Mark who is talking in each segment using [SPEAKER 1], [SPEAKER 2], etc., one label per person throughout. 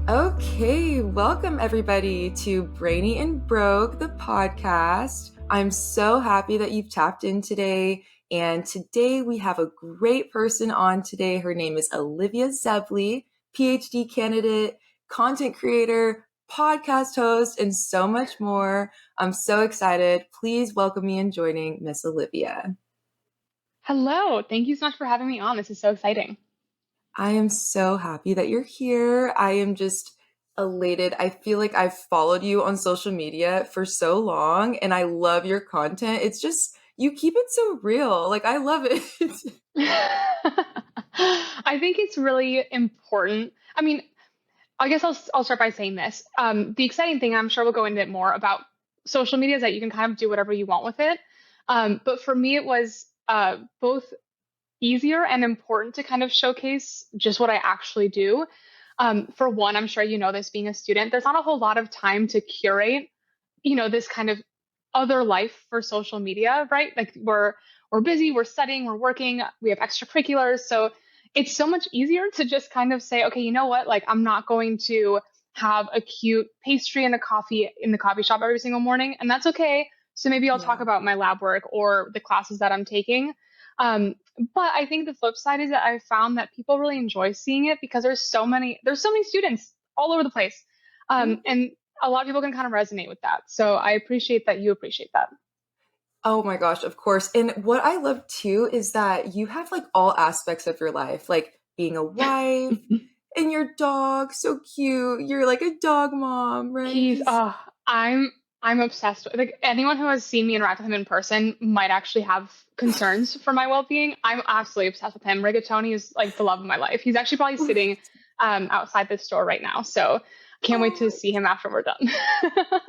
[SPEAKER 1] Okay, welcome everybody to Brainy and Broke, the podcast. I'm so happy that you've tapped in today. And today we have a great person on today. Her name is Olivia Zebley, PhD candidate, content creator, podcast host, and so much more. I'm so excited. Please welcome me in joining Miss Olivia.
[SPEAKER 2] Hello. Thank you so much for having me on. This is so exciting.
[SPEAKER 1] I am so happy that you're here. I am just elated. I feel like I've followed you on social media for so long and I love your content. It's just, you keep it so real. Like, I love it.
[SPEAKER 2] I think it's really important. I mean, I guess I'll start by saying this. The exciting thing, I'm sure we'll go into it more about social media, is that you can kind of do whatever you want with it. But for me, it was both easier and important to kind of showcase just what I actually do. For one, I'm sure you know this being a student, there's not a whole lot of time to curate, this kind of other life for social media, right? Like we're busy, we're studying, we're working, we have extracurriculars. So it's so much easier to just kind of say, okay, you know what? Like I'm not going to have a cute pastry and a coffee in the coffee shop every single morning, and that's okay. So maybe I'll talk
[SPEAKER 1] Yeah.
[SPEAKER 2] about my lab work or the classes that I'm taking. But I think the flip side is that I found that people really enjoy seeing it because there's so many students all over the place. And a lot of people can kind of resonate with that. So I appreciate that you appreciate that.
[SPEAKER 1] Oh my gosh, of course. And what I love too is that you have like all aspects of your life, like being a wife and your dog, so cute. You're like a dog mom, right?
[SPEAKER 2] He's I'm obsessed with, like, anyone who has seen me interact with him in person might actually have concerns for my well-being. I'm absolutely obsessed with him. Rigatoni is like the love of my life. He's actually probably sitting outside this store right now. So can't wait to
[SPEAKER 1] Oh
[SPEAKER 2] see him after we're done.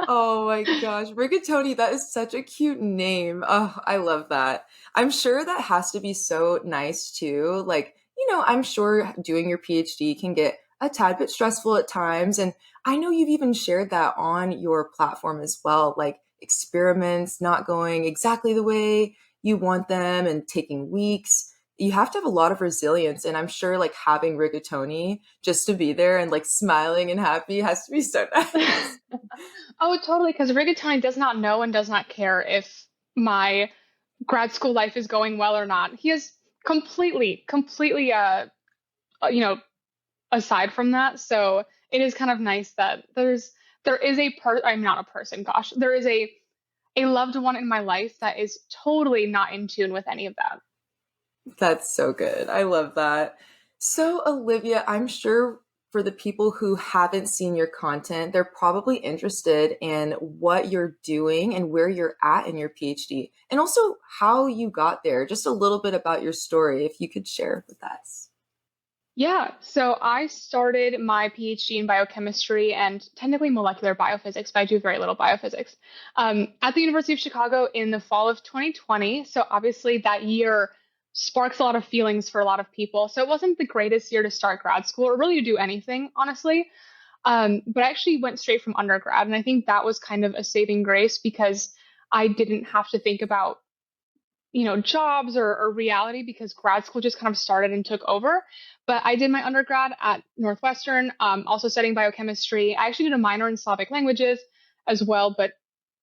[SPEAKER 1] Oh my gosh, Rigatoni, that is such a cute name. Oh, I love that. I'm sure that has to be so nice too. Like, I'm sure doing your PhD can get a tad bit stressful at times. And I know you've even shared that on your platform as well, like experiments not going exactly the way you want them and taking weeks. You have to have a lot of resilience. And I'm sure like having Rigatoni just to be there and like smiling and happy has to be so nice.
[SPEAKER 2] Oh, totally. Because Rigatoni does not know and does not care if my grad school life is going well or not. He is completely, you know, aside from that. So it is kind of nice that there is I'm not a person, gosh, there is a loved one in my life that is totally not in tune with any of that.
[SPEAKER 1] That's so good. I love that. So, Olivia, I'm sure for the people who haven't seen your content, they're probably interested in what you're doing and where you're at in your PhD, and also how you got there. Just a little bit about your story, if you could share with us.
[SPEAKER 2] Yeah, so I started my PhD in biochemistry and technically molecular biophysics, but I do very little biophysics at the University of Chicago in the fall of 2020. So obviously that year sparks a lot of feelings for a lot of people. So it wasn't the greatest year to start grad school or really to do anything, honestly. But I actually went straight from undergrad, and I think that was kind of a saving grace because I didn't have to think about jobs or reality because grad school just kind of started and took over. But I did my undergrad at Northwestern, also studying biochemistry. I actually did a minor in Slavic languages as well, but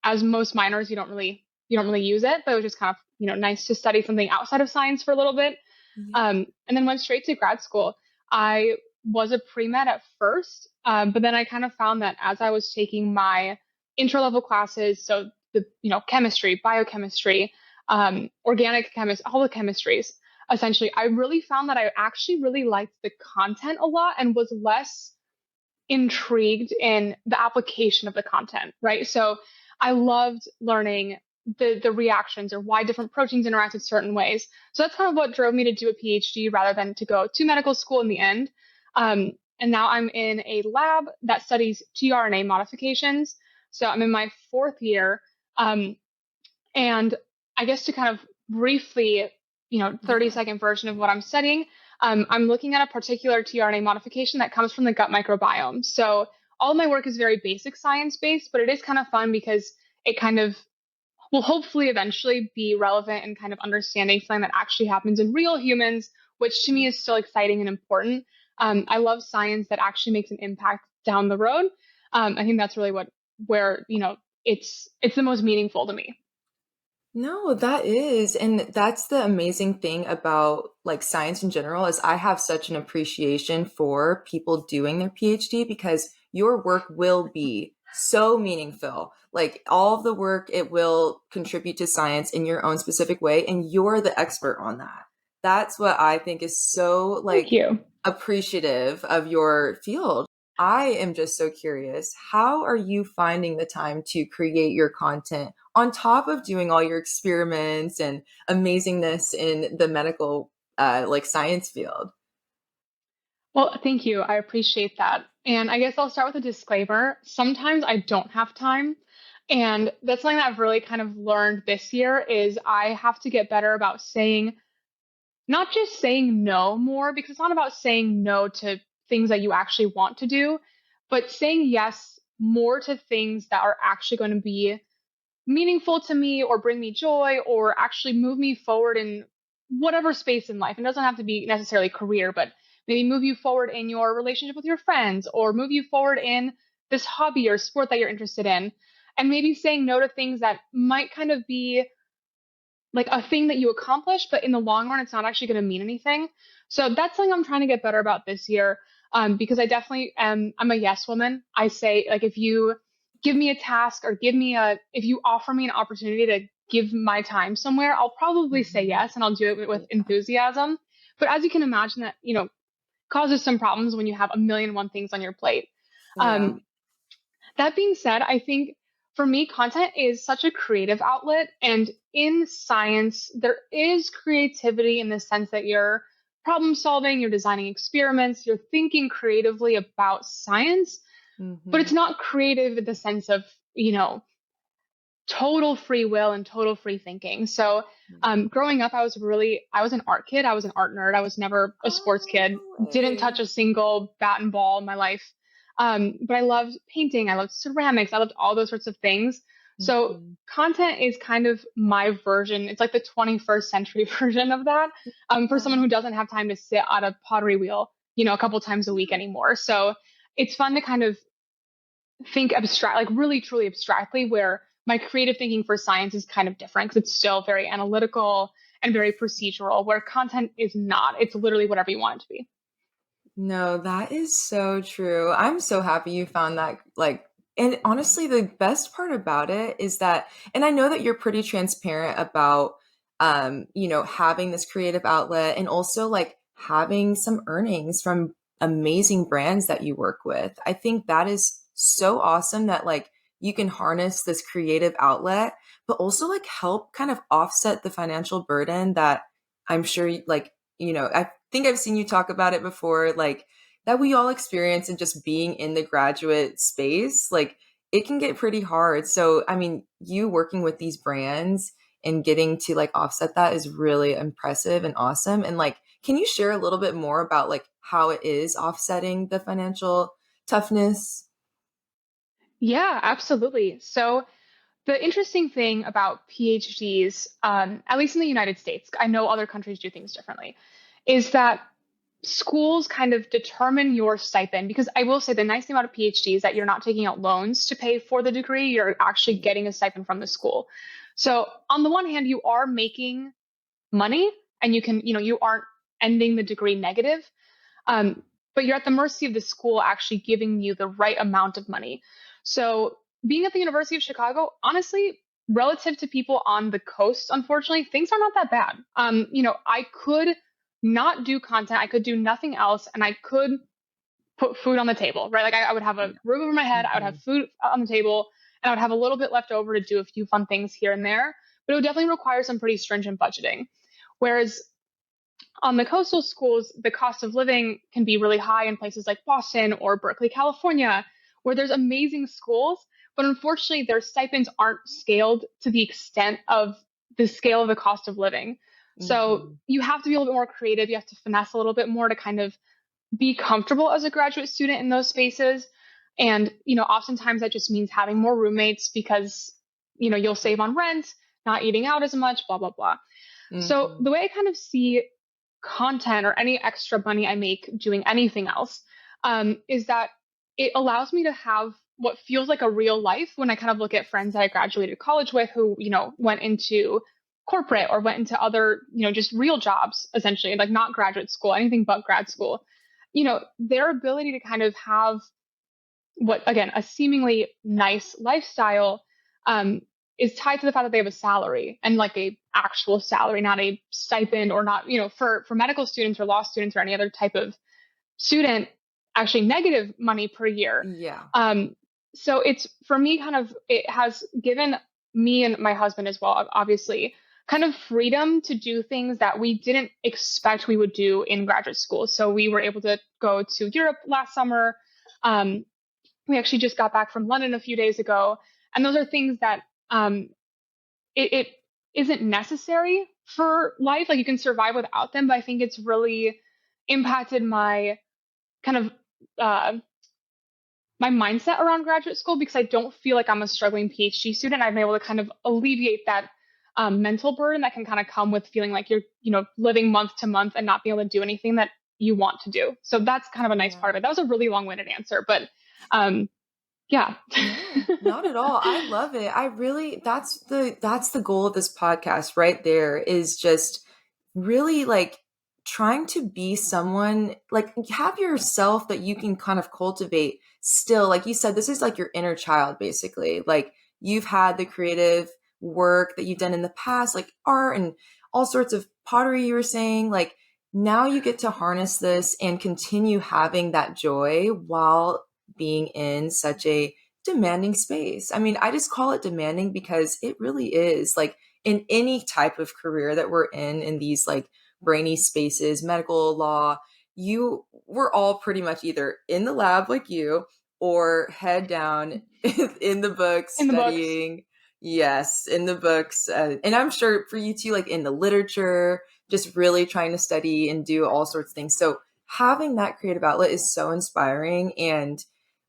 [SPEAKER 2] as most minors, you don't really use it. But it was just kind of nice to study something outside of science for a little bit,
[SPEAKER 1] Yeah.
[SPEAKER 2] and then went straight to grad school. I was a pre-med at first, but then I kind of found that as I was taking my intro level classes, so the chemistry, biochemistry, organic chemist, all the chemistries, essentially, I really found that I actually really liked the content a lot and was less intrigued in the application of the content, right? So I loved learning the reactions or why different proteins interact in certain ways. So that's kind of what drove me to do a PhD rather than to go to medical school in the end. And now I'm in a lab that studies tRNA modifications. So I'm in my fourth year. And I guess to kind of briefly, 30-second version of what I'm studying, I'm looking at a particular tRNA modification that comes from the gut microbiome. So all of my work is very basic science based, but it is kind of fun because it kind of will hopefully eventually be relevant in kind of understanding something that actually happens in real humans which to me is still exciting and important. I love science that actually makes an impact down the road. I think that's really where, it's the most meaningful to me.
[SPEAKER 1] No, that is. And that's the amazing thing about like science in general is I have such an appreciation for people doing their PhD because your work will be so meaningful. Like all of the work, it will contribute to science in your own specific way, and you're the expert on that. That's what I think is so
[SPEAKER 2] Thank
[SPEAKER 1] like
[SPEAKER 2] you.
[SPEAKER 1] appreciative of your field. I am just so curious. How are you finding the time to create your content on top of doing all your experiments and amazingness in the medical like science field?
[SPEAKER 2] Well, thank you. I appreciate that. And I guess I'll start with a disclaimer. Sometimes I don't have time. And that's something that I've really kind of learned this year is I have to get better about saying, not just saying no more, because it's not about saying no to things that you actually want to do, but saying yes more to things that are actually going to be meaningful to me or bring me joy or actually move me forward in whatever space in life. It doesn't have to be necessarily career, but maybe move you forward in your relationship with your friends or move you forward in this hobby or sport that you're interested in. And maybe saying no to things that might kind of be like a thing that you accomplish, but in the long run, it's not actually going to mean anything. So that's something I'm trying to get better about this year. Because I definitely am, I'm a yes woman. I say, like, if you give me a task or if you offer me an opportunity to give my time somewhere, I'll probably say
[SPEAKER 1] Mhm.
[SPEAKER 2] yes and I'll do it with enthusiasm. But as you can imagine, that, causes some problems when you have a million and one things on your plate.
[SPEAKER 1] Yeah.
[SPEAKER 2] Um, that being said, I think for me, content is such a creative outlet. And in science, there is creativity in the sense that you're problem solving, you're designing experiments, you're thinking creatively about science, but
[SPEAKER 1] Hmm.
[SPEAKER 2] it's not creative in the sense of, total free will and total free thinking. So, growing up, I was an art kid. I was an art nerd. I was never a sports
[SPEAKER 1] Oh,
[SPEAKER 2] kid.
[SPEAKER 1] no
[SPEAKER 2] Didn't
[SPEAKER 1] way.
[SPEAKER 2] touch a single bat and ball in my life. But I loved painting. I loved ceramics. I loved all those sorts of things. So
[SPEAKER 1] Hmm.
[SPEAKER 2] content is kind of my version. It's like the 21st century version of that. For someone who doesn't have time to sit at a pottery wheel, a couple times a week
[SPEAKER 1] Yeah.
[SPEAKER 2] anymore. So it's fun to kind of think abstract, like really truly abstractly, where my creative thinking for science is kind of different because it's still very analytical and very procedural, where content is not. It's literally whatever you want it to be.
[SPEAKER 1] No, that is so true. I'm so happy you found that like and honestly the best part about it is that and I know that you're pretty transparent about having this creative outlet and also like having some earnings from amazing brands that you work with. I think that is so awesome that like you can harness this creative outlet but also like help kind of offset the financial burden that I'm sure like I think I've seen you talk about it before, like that we all experience in just being in the graduate space. Like it can get pretty hard. So, I mean, you working with these brands and getting to like offset that is really impressive and awesome. And like, can you share a little bit more about like how it is offsetting the financial toughness?
[SPEAKER 2] Yeah, absolutely. So the interesting thing about PhDs, at least in the United States, I know other countries do things differently, is that schools kind of determine your stipend. Because I will say the nice thing about a PhD is that you're not taking out loans to pay for the degree, you're actually
[SPEAKER 1] Yeah.
[SPEAKER 2] getting a stipend from the school. So, on the one hand, you are making money and you aren't ending the degree negative. Um, but you're at the mercy of the school actually giving you the right amount of money. So being at the University of Chicago, honestly, relative to people on the coast, unfortunately, things are not that bad. I could not do content, I could do nothing else, and I could put food on the table, right? Like I would have a
[SPEAKER 1] Yeah.
[SPEAKER 2] roof over my head, I would have
[SPEAKER 1] Mhm.
[SPEAKER 2] food on the table, and I would have a little bit left over to do a few fun things here and there. But it would definitely require some pretty stringent budgeting. Whereas on the coastal schools, the cost of living can be really high in places like Boston or Berkeley, California, where there's amazing schools, but unfortunately, their stipends aren't scaled to the extent of the scale of the cost of living. So
[SPEAKER 1] Mhm.
[SPEAKER 2] you have to be a little bit more creative. You have to finesse a little bit more to kind of be comfortable as a graduate student in those spaces. And, oftentimes that just means having more roommates because, you'll save on rent, not eating out as much, blah, blah, blah. So
[SPEAKER 1] Mhm.
[SPEAKER 2] the way I kind of see content or any extra money I make doing anything else, is that it allows me to have what feels like a real life when I kind of look at friends that I graduated college with who, went into corporate or went into other, just real jobs, essentially, like not graduate school, anything but grad school. Their ability to kind of have what, again, a seemingly nice lifestyle, um, is tied to the fact that they have a salary, and like a actual salary, not a stipend, or not, for medical students or law students or any other type of student, actually negative money per year.
[SPEAKER 1] Yeah.
[SPEAKER 2] Um, so it's, for me, kind of, it has given me and my husband as well, obviously, kind of freedom to do things that we didn't expect we would do in graduate school. So we were able to go to Europe last summer. Um, we actually just got back from London a few days ago, and those are things that, it isn't necessary for life. Like, you can survive without them, but I think it's really impacted my kind of, uh, my mindset around graduate school, because I don't feel like I'm a struggling PhD student. I've been able to kind of alleviate that, mental burden that can kind of come with feeling like you're, living month to month and not being able to do anything that you want to do. So that's kind of a nice
[SPEAKER 1] Yeah.
[SPEAKER 2] part of it. That was a really long-winded answer, but um, yeah.
[SPEAKER 1] No, not at all. I love it. I really that's the goal of this podcast right there, is just really like trying to be someone, like have yourself that you can kind of cultivate still. Like you said, this is like your inner child basically. Like you've had the creative work that you've done in the past, like art and all sorts of pottery you were saying, like now you get to harness this and continue having that joy while being in such a demanding space. I mean, I just call it demanding because it really is. Like in any type of career that we're in these like brainy spaces, medical, law, we're all pretty much either in the lab like you or head down in the books
[SPEAKER 2] In the books.
[SPEAKER 1] studying. Yes, in the books. And I'm sure for you too, like in the literature, just really trying to study and do all sorts of things. So having that creative outlet is so inspiring. And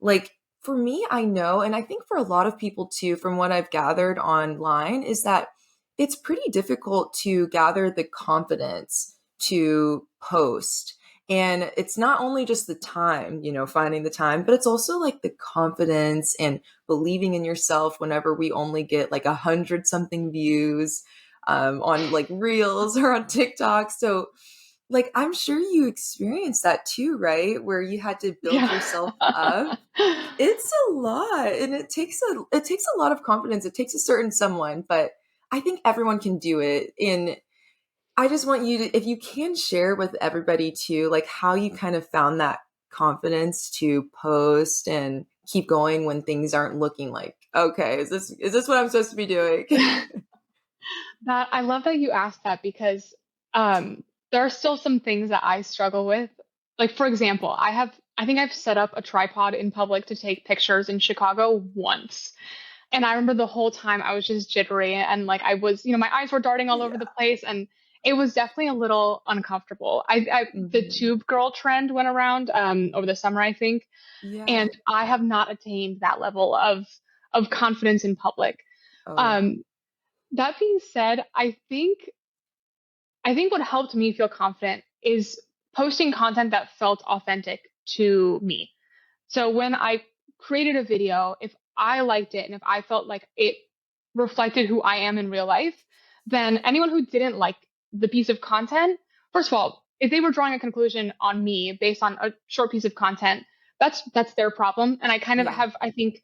[SPEAKER 1] like for me, I know, and I think for a lot of people too, from what I've gathered online, is that it's pretty difficult to gather the confidence to post. And it's not only just the time, finding the time, but it's also like the confidence and believing in yourself whenever we only get like 100 something views on like reels or on TikTok. So like I'm sure you experienced that too, right? Where you had to build
[SPEAKER 2] Yeah.
[SPEAKER 1] yourself up. It's a lot, and it takes a lot of confidence. It takes a certain someone, but I think everyone can do it. And I just want you to, if you can share with everybody too, like how you kind of found that confidence to post and keep going when things aren't looking like, okay, is this what I'm supposed to be doing?
[SPEAKER 2] That, I love that you asked that, because there are still some things that I struggle with. Like, for example, I think I've set up a tripod in public to take pictures in Chicago once. And I remember the whole time I was just jittery, and like I was, my eyes were darting all over the
[SPEAKER 1] Yeah.
[SPEAKER 2] place, and it was definitely a little uncomfortable. The
[SPEAKER 1] Hmm.
[SPEAKER 2] tube girl trend went around over the summer, I think,
[SPEAKER 1] Yeah.
[SPEAKER 2] and I have not attained that level of confidence in public.
[SPEAKER 1] Oh yeah.
[SPEAKER 2] Um, that being said, I think what helped me feel confident is posting content that felt authentic to me. So when I created a video, if I liked it and if I felt like it reflected who I am in real life, then anyone who didn't like the piece of content, first of all, if they were drawing a conclusion on me based on a short piece of content, that's their problem. And I kind of
[SPEAKER 1] Yeah.
[SPEAKER 2] have, I think,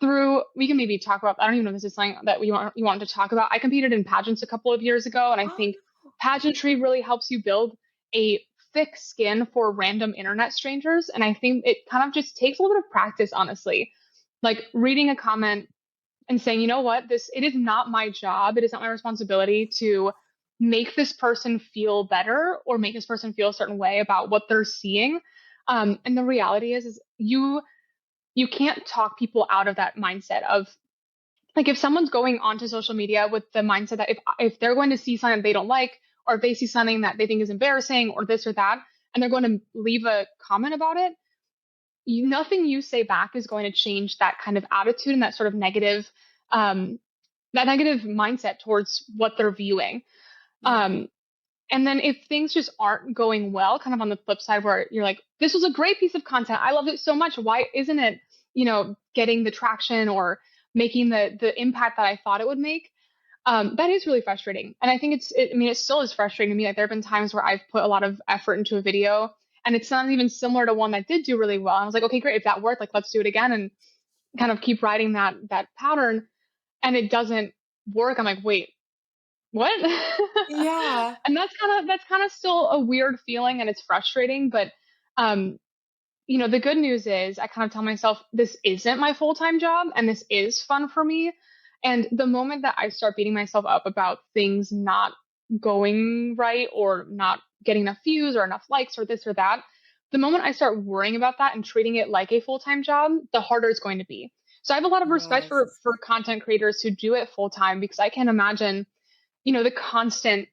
[SPEAKER 2] through, we can maybe talk about, I don't even know if this is something that you wanted to talk about. I competed in pageants a couple of years ago, and I
[SPEAKER 1] Oh
[SPEAKER 2] think pageantry really helps you build a thick skin for random internet strangers. And I think it kind of just takes a little bit of practice, honestly. Like reading a comment and saying, you know what, it is not my job, it is not my responsibility to make this person feel better or make this person feel a certain way about what they're seeing. And the reality is you can't talk people out of that mindset of, like, if someone's going onto social media with the mindset that if they're going to see something they don't like, or if they see something that they think is embarrassing or this or that, and they're going to leave a comment about it, nothing you say back is going to change that kind of attitude and um, that negative mindset towards what they're viewing.
[SPEAKER 1] yeah.
[SPEAKER 2] Um, And then if things just aren't going well, kind of on the flip side where you're like, this was a great piece of content. I loved it so much. Why isn't it, getting the traction or making the impact that I thought it would make? That is really frustrating. And I think I mean, it still is frustrating to me. Like there have been times where I've put a lot of effort into a video and it's not even similar to one that did do really well. And I was like, okay, great. If that worked, like let's do it again and kind of keep riding that pattern. And it doesn't work. I'm like, wait, what?
[SPEAKER 1] Yeah.
[SPEAKER 2] And that's kind of still a weird feeling and it's frustrating, but um the good news is I kind of tell myself this isn't my full-time job and this is fun for me. And the moment that I start beating myself up about things not going right or not getting enough views or enough likes or this or that, the moment I start worrying about that and treating it like a full-time job, the harder it's going to be. So I have a lot of respect for
[SPEAKER 1] Yes.
[SPEAKER 2] for content creators who do it full time because I can imagine, the constant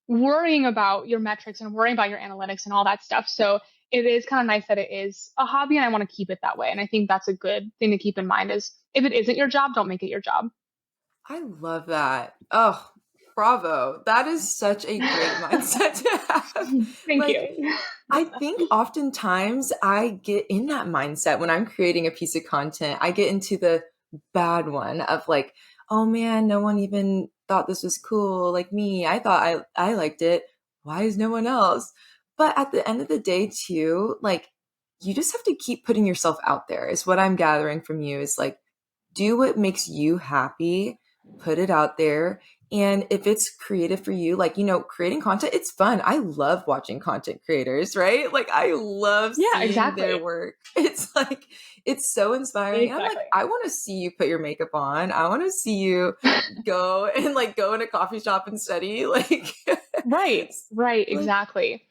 [SPEAKER 2] worrying about your metrics and worrying about your analytics and all that stuff. So it is kind of nice that it is a hobby and I want to keep it that way. And I think that's a good thing to keep in mind is if it isn't your job, don't make it your job.
[SPEAKER 1] I love that. Oh, bravo. That is such a great mindset to have.
[SPEAKER 2] Thank
[SPEAKER 1] Like,
[SPEAKER 2] you.
[SPEAKER 1] I think oftentimes I get in that mindset when I'm creating a piece of content. I get into the bad one of like, oh man, no one even thought this was cool like me. I thought I liked it. Why is no one else? But at the end of the day, too, like you just have to keep putting yourself out there, is what I'm gathering from you is like, do what makes you happy, put it out there. And if it's creative for you, like, creating content, it's fun. I love watching content creators, right? Like, I love
[SPEAKER 2] Yeah,
[SPEAKER 1] seeing their
[SPEAKER 2] exactly.
[SPEAKER 1] work. It's like, it's so inspiring. And I'm like,
[SPEAKER 2] Exactly.
[SPEAKER 1] I want to see you put your makeup on. I want to see you go and like go in a coffee shop and study. Like,
[SPEAKER 2] Right. Right.
[SPEAKER 1] like
[SPEAKER 2] Exactly.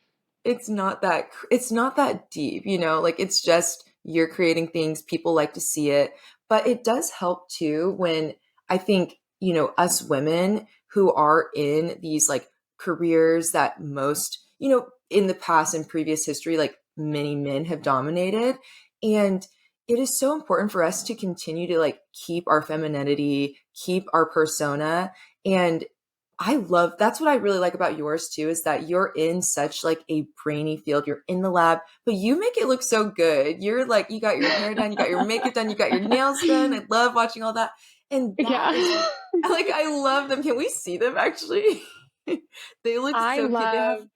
[SPEAKER 1] it's not that deep, like it's just you're creating things, people like to see it. But it does help too when I think, us women who are in these like careers that most, in the past and previous history, like many men have dominated. And it is so important for us to continue to like keep our femininity, keep our persona. And I love that's what I really like about yours too, is that you're in such like a brainy field. You're in the lab, but you make it look so good. You're like, you got your hair done, you got your makeup done, you got your nails done. I love watching all that. And that
[SPEAKER 2] Yeah.
[SPEAKER 1] is like, I love them. Can we see them actually? They look
[SPEAKER 2] I
[SPEAKER 1] so cute. They have,
[SPEAKER 2] love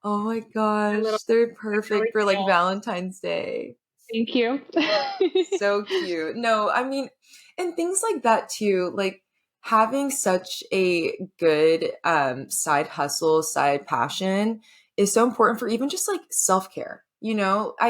[SPEAKER 1] oh my
[SPEAKER 2] my little
[SPEAKER 1] gosh, they're
[SPEAKER 2] my
[SPEAKER 1] perfect
[SPEAKER 2] curate
[SPEAKER 1] for like
[SPEAKER 2] nails.
[SPEAKER 1] Valentine's Day.
[SPEAKER 2] Thank you.
[SPEAKER 1] So cute. No, I mean, and things like that too, like having such a good side hustle, side passion is so important for even just like self-care. I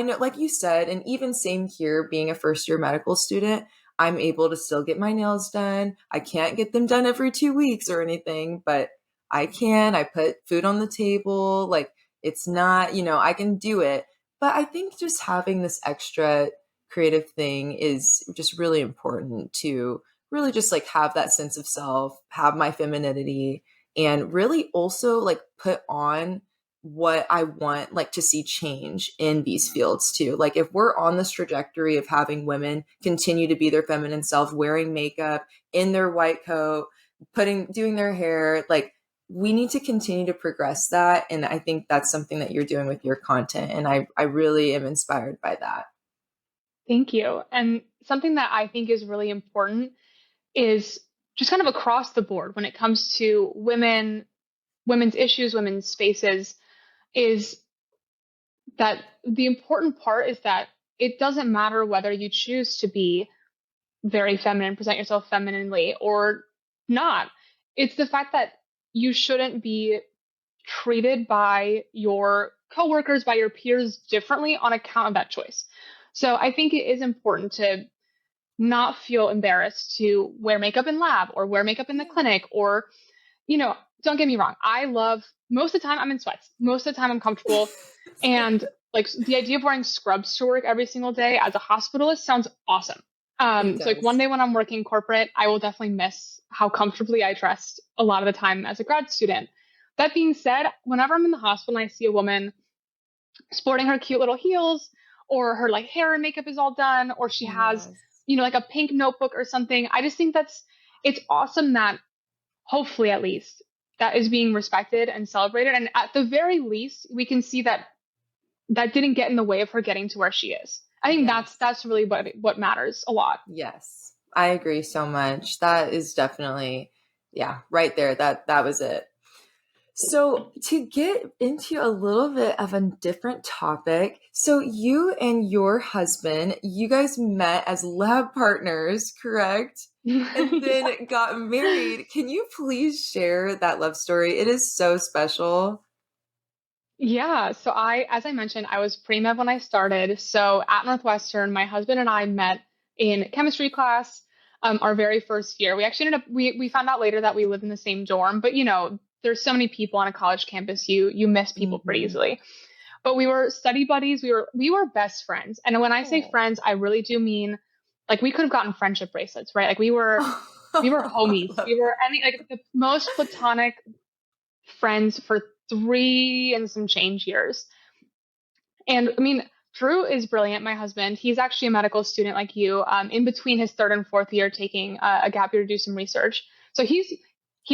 [SPEAKER 1] know, like you said, and even same here, being a first year medical student, I'm able to still get my nails done. I can't get them done every 2 weeks or anything, but I can. I put food on the table. Like it's not, I can do it. But I think just having this extra creative thing is just really important to really just like have that sense of self, have my femininity, and really also like put on what I want like to see change in these fields too. Like if we're on this trajectory of having women continue to be their feminine self, wearing makeup in their white coat, doing their hair, like we need to continue to progress that. And I think that's something that you're doing with your content. And I really am inspired by that.
[SPEAKER 2] Thank you. And something that I think is really important is just kind of across the board when it comes to women's issues, women's spaces, is that the important part is that it doesn't matter whether you choose to be very feminine, present yourself femininely or not. It's the fact that you shouldn't be treated by your coworkers, by your peers differently on account of that choice. So I think it is important to not feel embarrassed to wear makeup in lab or wear makeup in the
[SPEAKER 1] Yeah.
[SPEAKER 2] clinic or, you know, don't get me wrong. I love most of the time I'm in sweats. Most of the time I'm comfortable. And like the idea of wearing scrubs to work every single day as a hospitalist sounds awesome.
[SPEAKER 1] It
[SPEAKER 2] So like one
[SPEAKER 1] does.
[SPEAKER 2] day when I'm working corporate, I will definitely miss how comfortably I dressed a lot of the time as a grad student. That being said, whenever I'm in the hospital and I see a woman sporting her cute little heels or her like hair and makeup is all done or she has,
[SPEAKER 1] Yes.
[SPEAKER 2] like a pink notebook or something, I just think it's awesome that hopefully at least that is being respected and celebrated. And at the very least, we can see that that didn't get in the way of her getting to where she is. I think
[SPEAKER 1] Yes.
[SPEAKER 2] that's really what matters a lot.
[SPEAKER 1] Yes. I agree so much. That is definitely, yeah, right there. That was it. So, to get into a little bit of a different topic, so you and your husband, you guys met as lab partners, correct? And
[SPEAKER 2] Yeah.
[SPEAKER 1] then got married. Can you please share that love story? It is so special.
[SPEAKER 2] Yeah, so as I mentioned, I was pre-med when I started. So at Northwestern, my husband and I met in chemistry class, our very first year. We actually ended up, we found out later that we lived in the same dorm, but there's so many people on a college campus, you miss people pretty
[SPEAKER 1] Hmm.
[SPEAKER 2] easily. But we were study buddies. We were best friends. And when I say
[SPEAKER 1] Oh.
[SPEAKER 2] friends, I really do mean like we could have gotten friendship bracelets, right? Like we were
[SPEAKER 1] I
[SPEAKER 2] homies.
[SPEAKER 1] love
[SPEAKER 2] We were any like the most platonic friends for 3 and some change years. And I mean, Drew is brilliant, my husband. He's actually a medical student like you, in between his third and fourth year, taking a gap year to do some research. So he's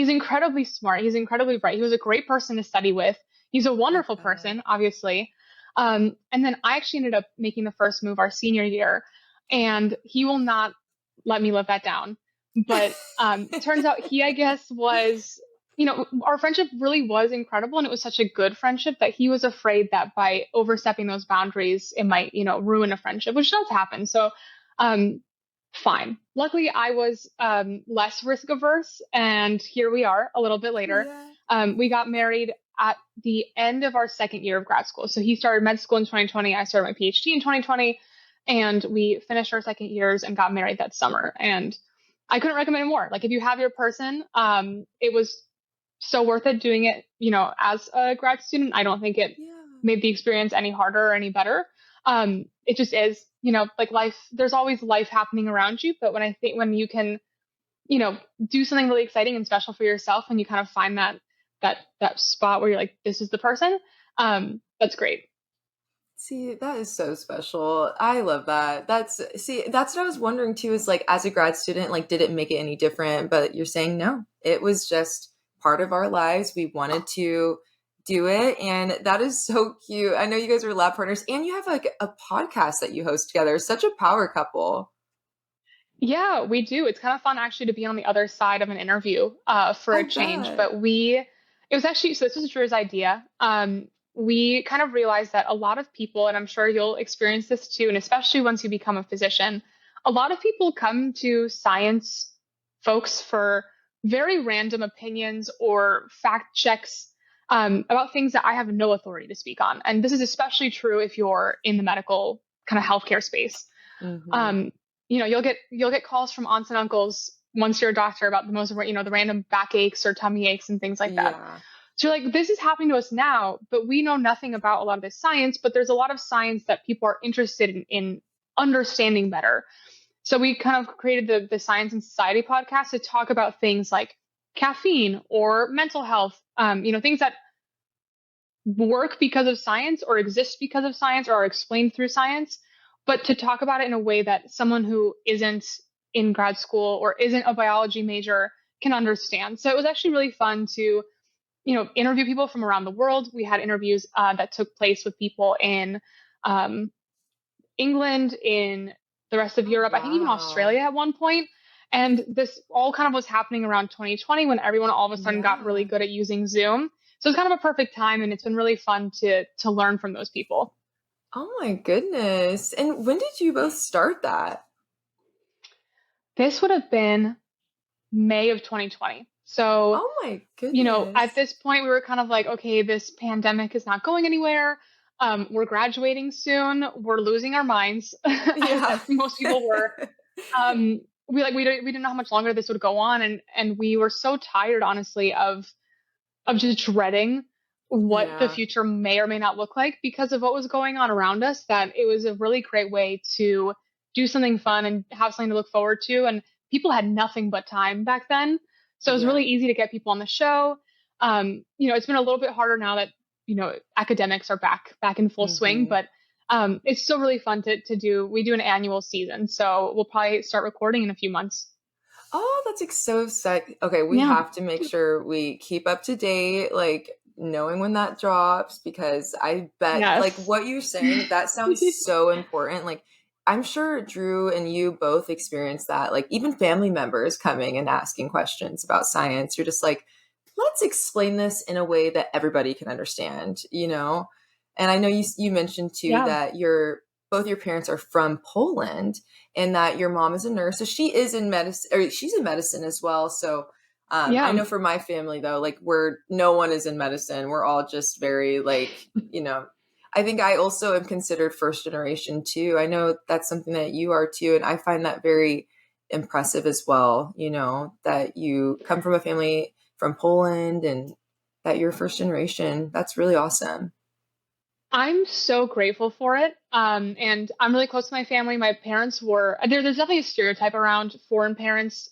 [SPEAKER 2] incredibly smart. He's incredibly bright. He was a great person to study with. He's a
[SPEAKER 1] I
[SPEAKER 2] wonderful
[SPEAKER 1] bet.
[SPEAKER 2] person, obviously. And then I actually ended up making the first move our senior year, and he will not let me live that down. But turns out he, I guess, was our friendship really was incredible, and it was such a good friendship that he was afraid that by overstepping those boundaries, it might, ruin a friendship, which does happen. So, um, fine. Luckily, I was less risk averse, and here we are a little bit later.
[SPEAKER 1] Yeah.
[SPEAKER 2] We got married at the end of our second year of grad school. So he started med school in 2020. I started my PhD in 2020, and we finished our second years and got married that summer. And I couldn't recommend it more. Like if you have your person, it was so worth it doing it, as a grad student. I don't think it
[SPEAKER 1] Yeah.
[SPEAKER 2] made the experience any harder or any better. It just is, like life, there's always life happening around you. But when you can, do something really exciting and special for yourself and you kind of find that spot where you're like, this is the person, that's great.
[SPEAKER 1] See, that is so special. I love that. That's what I was wondering too, is like as a grad student, like did it make it any different? But you're saying no. It was just part of our lives. We wanted to do it, and that is so cute. I know you guys are lab partners and you have like a podcast that you host together. Such a power couple.
[SPEAKER 2] Yeah, we do. It's kind of fun actually to be on the other side of an interview for
[SPEAKER 1] I
[SPEAKER 2] a change.
[SPEAKER 1] bet.
[SPEAKER 2] But it was actually, so this was Drew's idea. We kind of realized that a lot of people, and I'm sure you'll experience this too, and especially once you become a physician, a lot of people come to science folks for very random opinions or fact checks about things that I have no authority to speak on. And this is especially true if you're in the medical kind of healthcare space.
[SPEAKER 1] Hmm.
[SPEAKER 2] um, you'll get calls from aunts and uncles once you're a doctor about the random backaches or tummy aches and things like that.
[SPEAKER 1] Yeah.
[SPEAKER 2] So you're like, this is happening to us now, but we know nothing about a lot of this science, but there's a lot of science that people are interested in understanding better. So we kind of created the Science and Society podcast to talk about things like caffeine or mental health, things that work because of science or exist because of science or are explained through science, but to talk about it in a way that someone who isn't in grad school or isn't a biology major can understand. So it was actually really fun to, interview people from around the world. We had interviews that took place with people in um, England, in the rest of
[SPEAKER 1] Oh
[SPEAKER 2] Europe, I think even
[SPEAKER 1] wow.
[SPEAKER 2] Australia at one point. And this all kind of was happening around 2020 when everyone all of a sudden got really
[SPEAKER 1] Yeah.
[SPEAKER 2] good at using Zoom. So it's kind of a perfect time, and it's been really fun to learn from those people.
[SPEAKER 1] Oh my goodness. And when did you both start that?
[SPEAKER 2] This would have been May of 2020. So,
[SPEAKER 1] Oh my
[SPEAKER 2] at
[SPEAKER 1] goodness.
[SPEAKER 2] this point, we were kind of like, okay, this pandemic is not going anywhere. We're graduating soon. We're losing our minds,
[SPEAKER 1] Yeah.
[SPEAKER 2] as most people were. um we didn't know how much longer this would go on, and we were so tired, honestly, of just dreading what the
[SPEAKER 1] Yeah.
[SPEAKER 2] future may or may not look like because of what was going on around us, that it was a really great way to do something fun and have something to look forward to. And people had nothing but time back then, so it was
[SPEAKER 1] Yeah.
[SPEAKER 2] really easy to get people on the show. It's been a little bit harder now that academics are back in full swing,
[SPEAKER 1] Hmm.
[SPEAKER 2] but it's still really fun to do. We do an annual season, so we'll probably start recording in a few months.
[SPEAKER 1] Oh, that's so exciting. Okay, we
[SPEAKER 2] Yeah.
[SPEAKER 1] have to make sure we keep up to date, like knowing when that drops, because I bet, like
[SPEAKER 2] Yes.
[SPEAKER 1] what you're saying, that sounds so important. Like, I'm sure Drew and you both experienced that. Like, even family members coming and asking questions about science. You're just like, let's explain this in a way that everybody can understand, you know? And I know you mentioned too
[SPEAKER 2] Yeah.
[SPEAKER 1] that both your parents are from Poland and that your mom is a nurse. So she is in medicine, or she's in medicine as well. So I
[SPEAKER 2] Yeah.
[SPEAKER 1] know for my family though, like no one is in medicine. We're all just very like, I think I also am considered first generation too. I know that's something that you are too. And I find that very impressive as well, that you come from a family from Poland and that you're first generation. That's really awesome.
[SPEAKER 2] I'm so grateful for it. And I'm really close to my family. My parents were there's definitely a stereotype around foreign parents.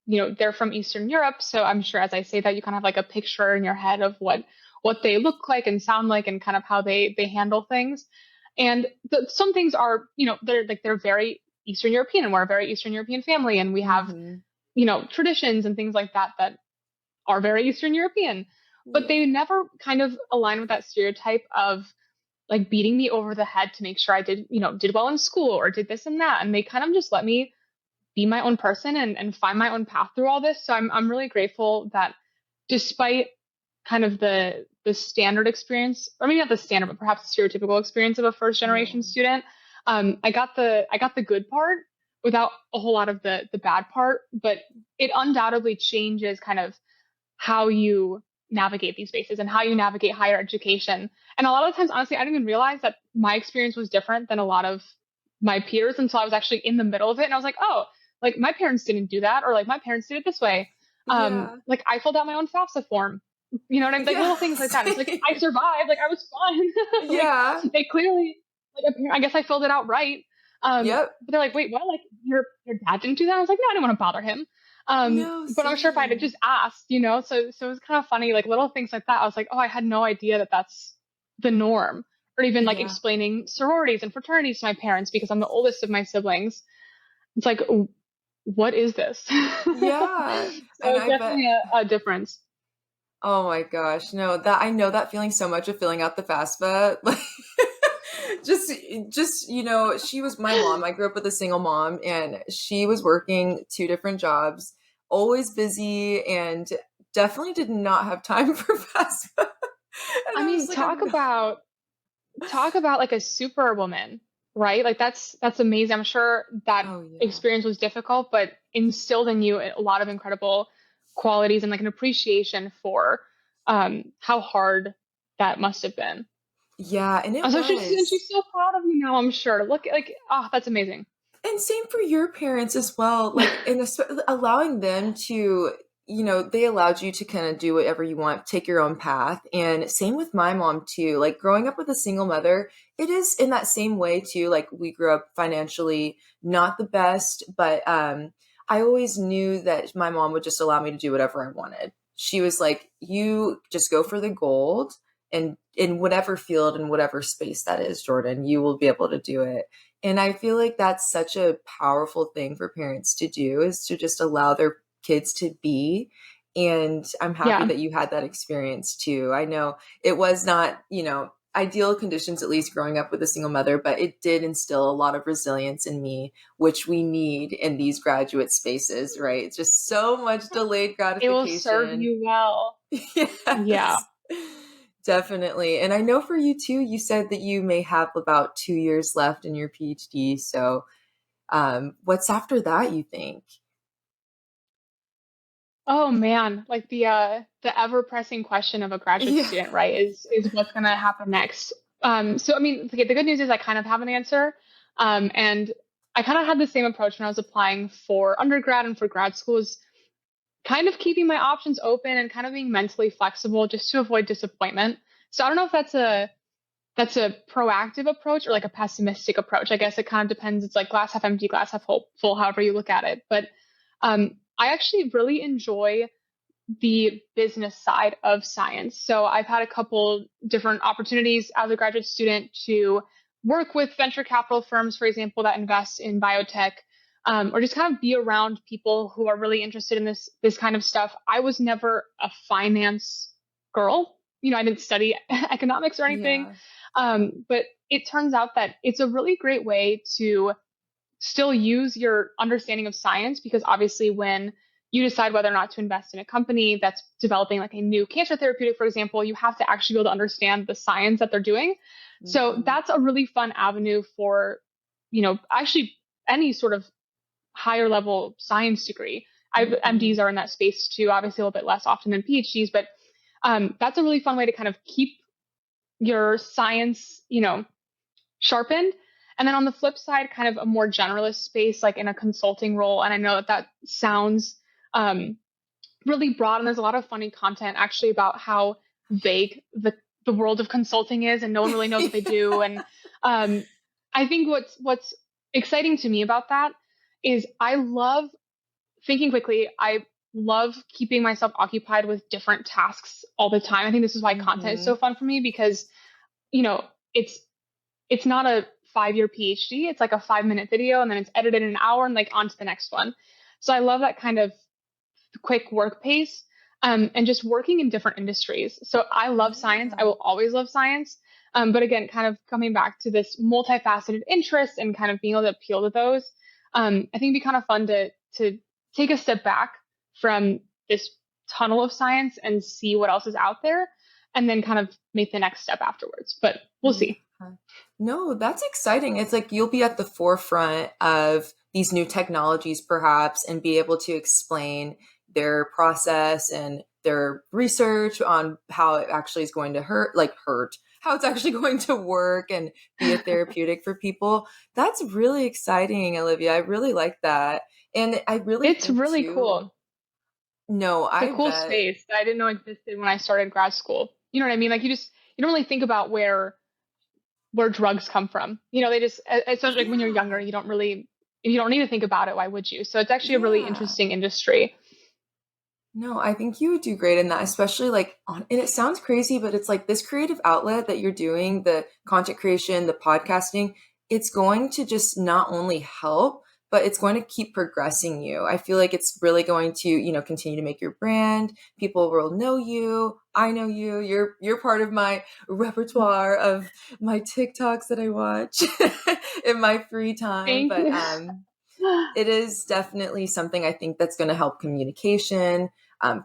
[SPEAKER 2] They're from Eastern Europe, so I'm sure as I say that you kind of have like a picture in your head of what they look like and sound like and kind of how they handle things. And some things are, they're very Eastern European, and we're a very Eastern European family, and we have,
[SPEAKER 1] Hmm.
[SPEAKER 2] traditions and things like that are very Eastern European. But
[SPEAKER 1] Yeah.
[SPEAKER 2] they never kind of align with that stereotype of like beating me over the head to make sure I did well in school or did this and that. And they kind of just let me be my own person and find my own path through all this. So I'm really grateful that despite kind of the standard experience, or maybe not the standard, but perhaps the stereotypical experience of a first
[SPEAKER 1] Yeah.
[SPEAKER 2] generation student, I got the good part without a whole lot of the bad part, but it undoubtedly changes kind of how you navigate these spaces and how you navigate higher education. And a lot of times, honestly, I didn't even realize that my experience was different than a lot of my peers until I was actually in the middle of it. And I was like, oh, like my parents didn't do that, or like my parents did it this way.
[SPEAKER 1] Yeah.
[SPEAKER 2] Like I filled out my own FAFSA form. You know what I mean? Like
[SPEAKER 1] Yeah.
[SPEAKER 2] little things like that. It's like I survived. Like I was fine. Like
[SPEAKER 1] Yeah.
[SPEAKER 2] they clearly, like I guess I filled it out right.
[SPEAKER 1] Yep.
[SPEAKER 2] But they're like, wait, what? Like your dad didn't do that? I was like, no, I didn't want to bother him.
[SPEAKER 1] No,
[SPEAKER 2] But I'm sure if I had
[SPEAKER 1] same.
[SPEAKER 2] just asked, so it was kind of funny, like little things like that. I was like, oh, I had no idea that that's the norm. Or even like
[SPEAKER 1] Yeah.
[SPEAKER 2] explaining sororities and fraternities to my parents because I'm the oldest of my siblings. It's like, what is this? So
[SPEAKER 1] Yeah. And
[SPEAKER 2] it's
[SPEAKER 1] I bet,
[SPEAKER 2] definitely a difference.
[SPEAKER 1] oh my gosh, no, that I know that feeling so much of filling out the FAFSA. Like just she was my mom. I grew up with a single mom and she was working two different jobs, always busy and definitely did not have time for FAFSA. And
[SPEAKER 2] I
[SPEAKER 1] I
[SPEAKER 2] mean,
[SPEAKER 1] was like, I'm
[SPEAKER 2] talk about like a superwoman, right? Like that's amazing. I'm sure that
[SPEAKER 1] oh yeah.
[SPEAKER 2] experience was difficult, but instilled in you a lot of incredible qualities and like an appreciation for how hard that must have been.
[SPEAKER 1] Yeah, and it
[SPEAKER 2] So she's
[SPEAKER 1] was.
[SPEAKER 2] so proud of you now, I'm sure. Look, like, oh, that's amazing.
[SPEAKER 1] And same for your parents as well. Like, and allowing them to, they allowed you to kind of do whatever you want, take your own path. And same with my mom too. Like growing up with a single mother, it is in that same way too. Like we grew up financially not the best, but I always knew that my mom would just allow me to do whatever I wanted. She was like, "You just go for the gold." And in whatever field and whatever space that is, Jordan, you will be able to do it. And I feel like that's such a powerful thing for parents to do is to just allow their kids to be. And I'm happy
[SPEAKER 2] Yeah.
[SPEAKER 1] that you had that experience too. I know it was not, ideal conditions, at least growing up with a single mother, but it did instill a lot of resilience in me, which we need in these graduate spaces, right? It's just so much delayed
[SPEAKER 2] It will serve
[SPEAKER 1] gratification.
[SPEAKER 2] you well. Yeah.
[SPEAKER 1] Yes. Definitely. And I know for you too, you said that you may have about 2 years left in your PhD. So, what's after that, you think?
[SPEAKER 2] Oh man, like the ever pressing question of a graduate
[SPEAKER 1] Yeah.
[SPEAKER 2] student, right, is what's gonna happen next. So I mean, the good news is I kind of have an answer. And I kind of had the same approach when I was applying for undergrad and for grad schools, kind of keeping my options open and kind of being mentally flexible just to avoid disappointment. So I don't know if that's a proactive approach or like a pessimistic approach. I guess it kind of depends. It's like glass half empty, glass half full, however you look at it. But I actually really enjoy the business side of science. So I've had a couple different opportunities as a graduate student to work with venture capital firms, for example, that invest in biotech. or just kind of be around people who are really interested in this kind of stuff. I was never a finance girl. I didn't study economics or anything.
[SPEAKER 1] Yeah.
[SPEAKER 2] But it turns out that it's a really great way to still use your understanding of science, because obviously when you decide whether or not to invest in a company that's developing like a new cancer therapeutic, for example, you have to actually be able to understand the science that they're doing. So
[SPEAKER 1] Hmm.
[SPEAKER 2] that's a really fun avenue for, actually any sort of higher level science degree.
[SPEAKER 1] Hmm.
[SPEAKER 2] MDs are in that space too, obviously a little bit less often than PhDs, but that's a really fun way to kind of keep your science, sharpened. And then on the flip side, kind of a more generalist space, like in a consulting role. And I know that that sounds um, really broad, and there's a lot of funny content actually about how vague the world of consulting is, and no one really knows what they do. And um, I think what's exciting to me about that is I love thinking quickly. I love keeping myself occupied with different tasks all the time. I think this is why content is so
[SPEAKER 1] Hmm.
[SPEAKER 2] fun for me, because you know it's it's not a 5-year PhD. It's like a 5-minute video and then it's edited in an hour and like on to the next one. So I love that kind of quick work pace, and just working in different industries. So I love science. I
[SPEAKER 1] Yeah.
[SPEAKER 2] will always love science. But again, kind of coming back to this multifaceted interest and kind of being able to appeal to those, I think it'd be kind of fun to take a step back from this tunnel of science and see what else is out there, and then kind of make the next step afterwards. But we'll
[SPEAKER 1] Yeah.
[SPEAKER 2] see.
[SPEAKER 1] No, that's exciting. It's like you'll be at the forefront of these new technologies, perhaps, and be able to explain their process and their research on how it actually is going to hurt, how it's actually going to work and be a therapeutic for people. That's really exciting, Olivia. I really like that. And I really
[SPEAKER 2] It's
[SPEAKER 1] think
[SPEAKER 2] really
[SPEAKER 1] too,
[SPEAKER 2] cool.
[SPEAKER 1] no,
[SPEAKER 2] It's a
[SPEAKER 1] I
[SPEAKER 2] cool
[SPEAKER 1] bet.
[SPEAKER 2] space that I didn't know existed when I started grad school. You know what I mean? Like you don't really think about where drugs come from. They just, especially like when you're younger,
[SPEAKER 1] Yeah.
[SPEAKER 2] you don't need to think about it. Why would you? So it's actually a really
[SPEAKER 1] Yeah.
[SPEAKER 2] interesting industry.
[SPEAKER 1] No, I think you would do great in that, especially like and it sounds crazy, but it's like this creative outlet that you're doing, the content creation, the podcasting, it's going to just not only help, but it's going to keep progressing you. I feel like it's really going to, continue to make your brand. People will know you. I know you. You're part of my repertoire of my TikToks that I watch in my free time.
[SPEAKER 2] Thank
[SPEAKER 1] But
[SPEAKER 2] you.
[SPEAKER 1] it is definitely something I think that's going to help communication,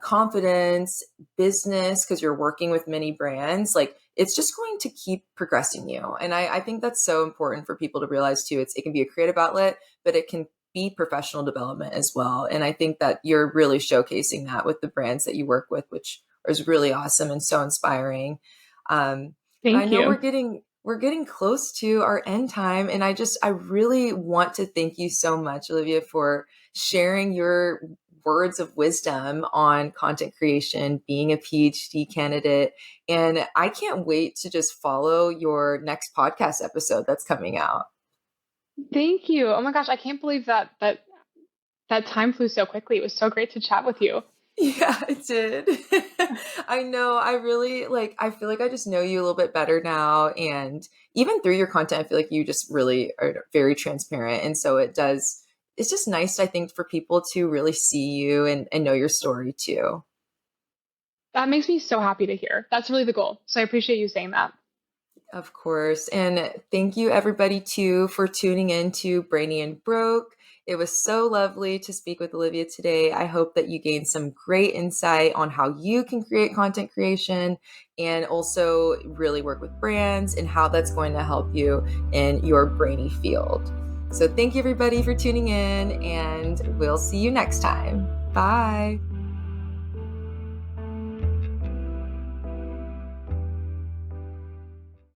[SPEAKER 1] confidence, business, because you're working with many brands. Like it's just going to keep progressing you. And I think that's so important for people to realize too. It can be a creative outlet, but it can be professional development as well. And I think that you're really showcasing that with the brands that you work with, which is really awesome and so inspiring. But I
[SPEAKER 2] Thank
[SPEAKER 1] know
[SPEAKER 2] you.
[SPEAKER 1] we're getting close to our end time, and I really want to thank you so much, Olivia, for sharing your words of wisdom on content creation, being a PhD candidate, and I can't wait to just follow your next podcast episode that's coming out.
[SPEAKER 2] Thank you. Oh my gosh, I can't believe that time flew so quickly. It was so great to chat with you.
[SPEAKER 1] Yeah, it did. I know. I feel like I just know you a little bit better now. And even through your content, I feel like you just really are very transparent. And so it's just nice, I think, for people to really see you and know your story too.
[SPEAKER 2] That makes me so happy to hear. That's really the goal. So I appreciate you saying that.
[SPEAKER 1] Of course. And thank you, everybody, too, for tuning in to Brainy and Broke. It was so lovely to speak with Olivia today. I hope that you gained some great insight on how you can create content creation and also really work with brands and how that's going to help you in your brainy field. So, thank you, everybody, for tuning in, and we'll see you next time. Bye.